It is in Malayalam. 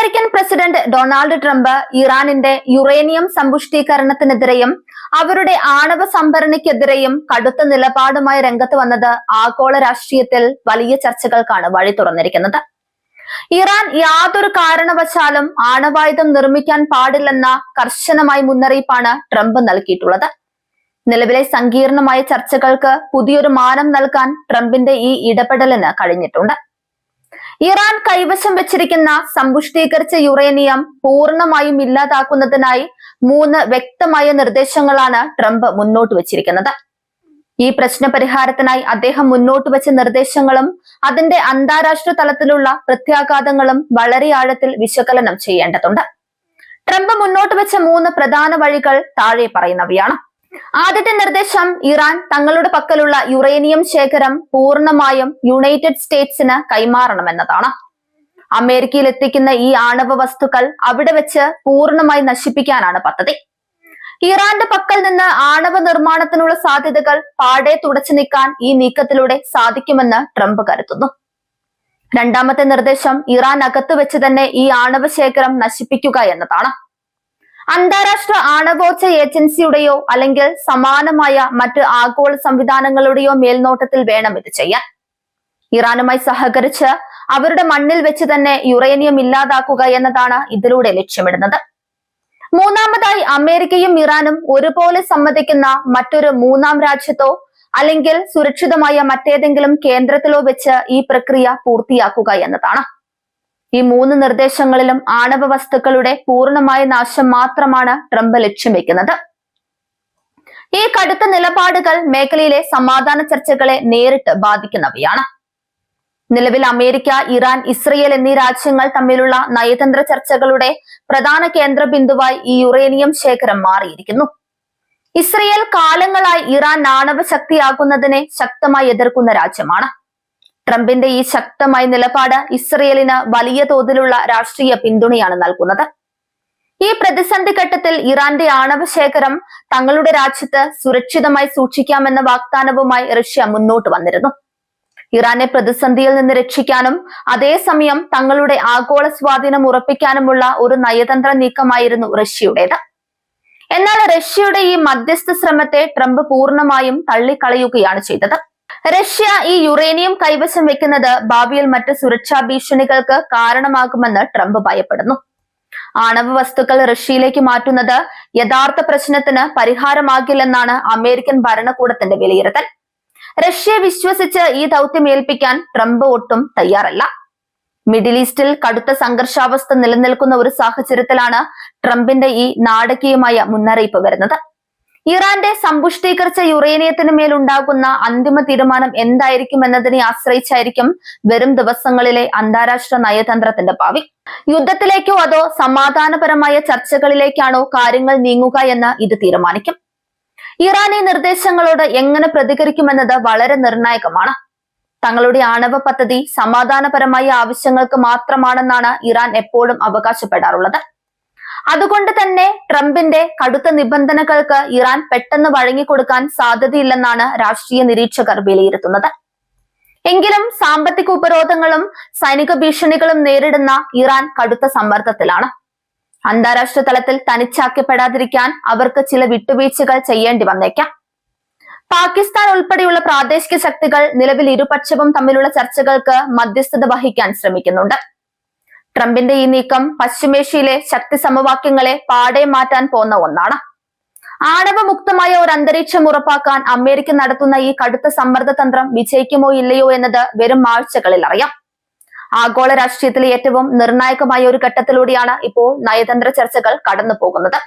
അമേരിക്കൻ പ്രസിഡന്റ് ഡൊണാൾഡ് ട്രംപ് ഇറാനിന്റെ യുറേനിയം സമ്പുഷ്ടീകരണത്തിനെതിരെയും അവരുടെ ആണവ സംഭരണിക്കെതിരെയും കടുത്ത നിലപാടുമായി രംഗത്ത് വന്നത് ആഗോള രാഷ്ട്രീയത്തിൽ വലിയ ചർച്ചകൾക്കാണ് വഴി തുറന്നിരിക്കുന്നത്. ഇറാൻ യാതൊരു കാരണവശാലും ആണവായുധം നിർമ്മിക്കാൻ പാടില്ലെന്ന കർശനമായ മുന്നറിയിപ്പാണ് ട്രംപ് നൽകിയിട്ടുള്ളത്. നിലവിലെ സങ്കീർണമായ ചർച്ചകൾക്ക് പുതിയൊരു മാനം നൽകാൻ ട്രംപിന്റെ ഈ ഇടപെടലിന് കഴിഞ്ഞിട്ടുണ്ട്. ഇറാൻ കൈവശം വെച്ചിരിക്കുന്ന സമ്പുഷ്ടീകരിച്ച യുറേനിയം പൂർണ്ണമായും ഇല്ലാതാക്കുന്നതിനായി 3 വ്യക്തമായ നിർദ്ദേശങ്ങളാണ് ട്രംപ് മുന്നോട്ട് വെച്ചിരിക്കുന്നത്. ഈ പ്രശ്ന പരിഹാരത്തിനായി അദ്ദേഹം മുന്നോട്ട് വെച്ച നിർദ്ദേശങ്ങളും അതിന്റെ അന്താരാഷ്ട്ര തലത്തിലുള്ള പ്രത്യാഘാതങ്ങളും വളരെ ആഴത്തിൽ വിശകലനം ചെയ്യേണ്ടതുണ്ട്. ട്രംപ് മുന്നോട്ട് വെച്ച 3 പ്രധാന വഴികൾ താഴെ പറയുന്നവയാണ്. ആദ്യത്തെ നിർദ്ദേശം ഇറാൻ തങ്ങളുടെ പക്കലുള്ള യുറേനിയം ശേഖരം പൂർണ്ണമായും യുണൈറ്റഡ് സ്റ്റേറ്റ്സിന് കൈമാറണമെന്നതാണ്. അമേരിക്കയിൽ എത്തിക്കുന്ന ഈ ആണവ വസ്തുക്കൾ അവിടെ വെച്ച് പൂർണ്ണമായി നശിപ്പിക്കാനാണ് പദ്ധതി. ഇറാന്റെ പക്കൽ നിന്ന് ആണവ നിർമ്മാണത്തിനുള്ള സാധ്യതകൾ പാടെ തുടച്ചു നീക്കാൻ ഈ നീക്കത്തിലൂടെ സാധിക്കുമെന്ന് ട്രംപ് കരുതുന്നു. രണ്ടാമത്തെ നിർദ്ദേശം ഇറാൻ അകത്ത് വെച്ച് തന്നെ ഈ ആണവ ശേഖരം നശിപ്പിക്കുക എന്നതാണ്. അന്താരാഷ്ട്ര ആണവോർജ ഏജൻസിയുടെയോ അല്ലെങ്കിൽ സമാനമായ മറ്റ് ആഗോള സംവിധാനങ്ങളുടെയോ മേൽനോട്ടത്തിൽ വേണം ഇത് ചെയ്യാൻ. ഇറാനുമായി സഹകരിച്ച് അവരുടെ മണ്ണിൽ വെച്ച് തന്നെ യുറേനിയം ഇല്ലാതാക്കുക എന്നതാണ് ഇതിലൂടെ ലക്ഷ്യമിടുന്നത്. മൂന്നാമതായി അമേരിക്കയും ഇറാനും ഒരുപോലെ സമ്മതിക്കുന്ന മറ്റൊരു മൂന്നാം രാജ്യത്തോ അല്ലെങ്കിൽ സുരക്ഷിതമായ മറ്റേതെങ്കിലും കേന്ദ്രത്തിലോ വെച്ച് ഈ പ്രക്രിയ പൂർത്തിയാക്കുക എന്നതാണ്. ഈ 3 നിർദ്ദേശങ്ങളിലും ആണവ വസ്തുക്കളുടെ പൂർണ്ണമായ നാശം മാത്രമാണ് ട്രംപ് ലക്ഷ്യം വെക്കുന്നത്. ഈ കടുത്ത നിലപാടുകൾ മേഖലയിലെ സമാധാന ചർച്ചകളെ നേരിട്ട് ബാധിക്കുന്നവയാണ്. നിലവിൽ അമേരിക്ക, ഇറാൻ, ഇസ്രയേൽ എന്നീ രാജ്യങ്ങൾ തമ്മിലുള്ള നയതന്ത്ര ചർച്ചകളുടെ പ്രധാന കേന്ദ്ര ബിന്ദുവായി ഈ യുറേനിയം ശേഖരം മാറിയിരിക്കുന്നു. ഇസ്രയേൽ കാലങ്ങളായി ഇറാൻ ആണവ ശക്തിയാകുന്നതിനെ ശക്തമായി എതിർക്കുന്ന രാജ്യമാണ്. ട്രംപിന്റെ ഈ ശക്തമായ നിലപാട് ഇസ്രയേലിന് വലിയ തോതിലുള്ള രാഷ്ട്രീയ പിന്തുണയാണ് നൽകുന്നത്. ഈ പ്രതിസന്ധി ഘട്ടത്തിൽ ഇറാന്റെ ആണവ ശേഖരം തങ്ങളുടെ രാജ്യത്ത് സുരക്ഷിതമായി സൂക്ഷിക്കാമെന്ന വാഗ്ദാനവുമായി റഷ്യ മുന്നോട്ട് വന്നിരുന്നു. ഇറാനെ പ്രതിസന്ധിയിൽ നിന്ന് രക്ഷിക്കാനും അതേസമയം തങ്ങളുടെ ആഗോള സ്വാധീനം ഉറപ്പിക്കാനുമുള്ള ഒരു നയതന്ത്ര നീക്കമായിരുന്നു റഷ്യയുടേത്. എന്നാൽ റഷ്യയുടെ ഈ മധ്യസ്ഥ ശ്രമത്തെ ട്രംപ് പൂർണ്ണമായും തള്ളിക്കളയുകയാണ് ചെയ്തത്. റഷ്യ ഈ യുറേനിയം കൈവശം വെക്കുന്നത് ഭാവിയിൽ മറ്റ് സുരക്ഷാ ഭീഷണികൾക്ക് കാരണമാകുമെന്ന് ട്രംപ് ഭയപ്പെടുന്നു. ആണവ വസ്തുക്കൾ റഷ്യയിലേക്ക് മാറ്റുന്നത് യഥാർത്ഥ പ്രശ്നത്തിന് പരിഹാരമാകില്ലെന്നാണ് അമേരിക്കൻ ഭരണകൂടത്തിന്റെ വിലയിരുത്തൽ. റഷ്യയെ വിശ്വസിച്ച് ഈ ദൗത്യം ഏൽപ്പിക്കാൻ ട്രംപ് ഒട്ടും തയ്യാറല്ല. മിഡിൽ ഈസ്റ്റിൽ കടുത്ത സംഘർഷാവസ്ഥ നിലനിൽക്കുന്ന ഒരു സാഹചര്യത്തിലാണ് ട്രംപിന്റെ ഈ നാടകീയമായ മുന്നറിയിപ്പ് വരുന്നത്. ഇറാന്റെ സമ്പുഷ്ടീകരിച്ച യുറേനിയത്തിന് മേലുണ്ടാകുന്ന അന്തിമ തീരുമാനം എന്തായിരിക്കും എന്നതിനെ ആശ്രയിച്ചായിരിക്കും വരും ദിവസങ്ങളിലെ അന്താരാഷ്ട്ര നയതന്ത്രത്തിന്റെ ഭാവി. യുദ്ധത്തിലേക്കോ അതോ സമാധാനപരമായ ചർച്ചകളിലേക്കാണോ കാര്യങ്ങൾ നീങ്ങുക എന്ന് ഇത് തീരുമാനിക്കും. ഇറാൻ ഈ നിർദ്ദേശങ്ങളോട് എങ്ങനെ പ്രതികരിക്കുമെന്നത് വളരെ നിർണായകമാണ്. തങ്ങളുടെ ആണവ പദ്ധതി സമാധാനപരമായ ആവശ്യങ്ങൾക്ക് മാത്രമാണെന്നാണ് ഇറാൻ എപ്പോഴും അവകാശപ്പെടാറുള്ളത്. അതുകൊണ്ട് തന്നെ ട്രംപിന്റെ കടുത്ത നിബന്ധനകൾക്ക് ഇറാൻ പെട്ടെന്ന് വഴങ്ങിക്കൊടുക്കാൻ സാധ്യതയില്ലെന്നാണ് രാഷ്ട്രീയ നിരീക്ഷകർ വിലയിരുത്തുന്നത്. എങ്കിലും സാമ്പത്തിക ഉപരോധങ്ങളും സൈനിക ഭീഷണികളും നേരിടുന്ന ഇറാൻ കടുത്ത സമ്മർദ്ദത്തിലാണ്. അന്താരാഷ്ട്ര തലത്തിൽ തനിച്ചാക്കപ്പെടാതിരിക്കാൻ അവർക്ക് ചില വിട്ടുവീഴ്ചകൾ ചെയ്യേണ്ടി വന്നേക്കാം. പാകിസ്ഥാൻ ഉൾപ്പെടെയുള്ള പ്രാദേശിക ശക്തികൾ നിലവിൽ ഇരുപക്ഷവും തമ്മിലുള്ള ചർച്ചകൾക്ക് മധ്യസ്ഥത വഹിക്കാൻ ശ്രമിക്കുന്നുണ്ട്. ട്രംപിന്റെ ഈ നീക്കം പശ്ചിമേഷ്യയിലെ ശക്തി സമവാക്യങ്ങളെ പാടെ മാറ്റാൻ പോന്ന ഒന്നാണ്. ആണവമുക്തമായ ഒരു അന്തരീക്ഷം ഉറപ്പാക്കാൻ അമേരിക്ക നടത്തുന്ന ഈ കടുത്ത സമ്മർദ്ദ തന്ത്രം വിജയിക്കുമോ ഇല്ലയോ എന്നത് വരും ആഴ്ചകളിൽ അറിയാം. ആഗോള രാഷ്ട്രീയത്തിലെ ഏറ്റവും നിർണായകമായ ഒരു ഘട്ടത്തിലൂടെയാണ് ഇപ്പോൾ നയതന്ത്ര ചർച്ചകൾ കടന്നു പോകുന്നത്.